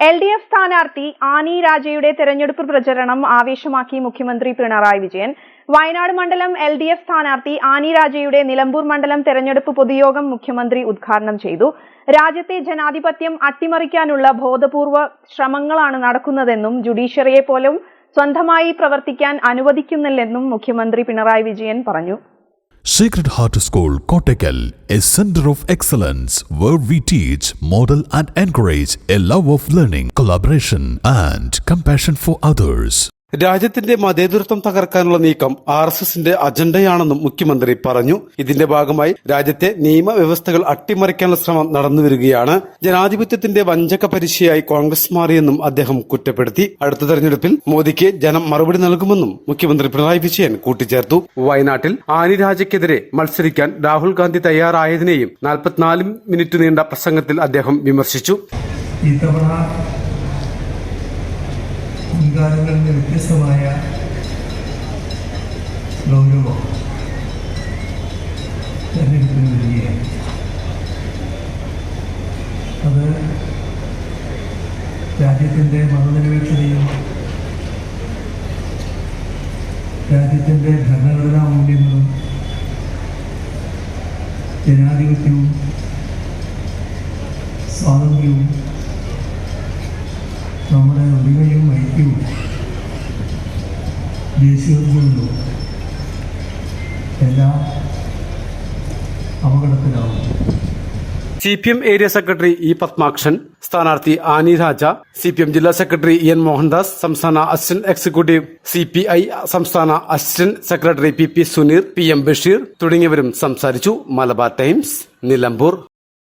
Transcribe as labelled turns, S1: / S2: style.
S1: LDF സ്ഥാനാർത്ഥി Annie രാജയുടെ തെരഞ്ഞെടുപ്പ് പ്രചരണം ആവേശമാക്കി മുഖ്യമന്ത്രി പിണറായി വിജയൻ. വയനാട് മണ്ഡലം LDF സ്ഥാനാർത്ഥി ആനി രാജയുടെ നിലമ്പൂർ മണ്ഡലം തെരഞ്ഞെടുപ്പ് പൊതുയോഗം മുഖ്യമന്ത്രി ഉദ്ഘാടനം ചെയ്തു. രാജ്യത്തെ ജനാധിപത്യം അട്ടിമറിക്കാനുള്ള ബോധപൂർവ ശ്രമങ്ങളാണ് നടക്കുന്നതെന്നും ജുഡീഷ്യറിയെ പോലും സ്വന്തമായി പ്രവർത്തിക്കാൻ അനുവദിക്കുന്നില്ലെന്നും മുഖ്യമന്ത്രി പിണറായി വിജയൻ പറഞ്ഞു.
S2: Sacred Heart School, Kottakkal, a center of excellence where we teach, model and encourage a love of learning, collaboration and compassion for others.
S3: രാജ്യത്തിന്റെ മതേതരത്വം തകർക്കാനുള്ള നീക്കം RSSന്റെ അജണ്ടയാണെന്നും മുഖ്യമന്ത്രി പറഞ്ഞു. ഇതിന്റെ ഭാഗമായി രാജ്യത്തെ നിയമവ്യവസ്ഥകൾ അട്ടിമറിക്കാനുള്ള ശ്രമം നടന്നുവരികയാണ്. ജനാധിപത്യത്തിന്റെ വഞ്ചക പരീക്ഷയായി കോൺഗ്രസ് മാറിയെന്നും അദ്ദേഹം കുറ്റപ്പെടുത്തി. അടുത്ത തെരഞ്ഞെടുപ്പിൽ മോദിക്ക് ജനം മറുപടി നൽകുമെന്നും മുഖ്യമന്ത്രി പിണറായി വിജയൻ കൂട്ടിച്ചേർത്തു. വയനാട്ടിൽ ആനി രാജയ്ക്കെതിരെ മത്സരിക്കാൻ രാഹുൽ ഗാന്ധി തയ്യാറായതിനെയും 44 മിനിറ്റ് നീണ്ട പ്രസംഗത്തിൽ അദ്ദേഹം വിമർശിച്ചു.
S4: മുൻകാലങ്ങളിൽ നിന്ന് വ്യത്യസ്തമായ ഗൗരവം തെരഞ്ഞെടുപ്പിന് വരികയാണ്. അത് രാജ്യത്തിൻ്റെ മതനിരപേക്ഷതയും രാജ്യത്തിൻ്റെ ഭരണഘടനാ മൂല്യങ്ങളും ജനാധിപത്യവും സ്വാതന്ത്ര്യവും നമ്മുടെ ഒളിമയും ഐക്യവും ദേശീയോദ്ഗ്രഥവും എല്ലാം അപകടത്തിലാവും.
S3: CPM area secretary E. Padmakshan, സ്ഥാനാർത്ഥി ആനി രാജ, CPM ജില്ലാ സെക്രട്ടറി EN മോഹൻദാസ്, സംസ്ഥാന അസിസ്റ്റന്റ് എക്സിക്യൂട്ടീവ് CPI സംസ്ഥാന assistant secretary PP Suneer, PM Basheer തുടങ്ങിയവരും സംസാരിച്ചു. മലബാർ ടൈംസ്, നിലമ്പൂർ.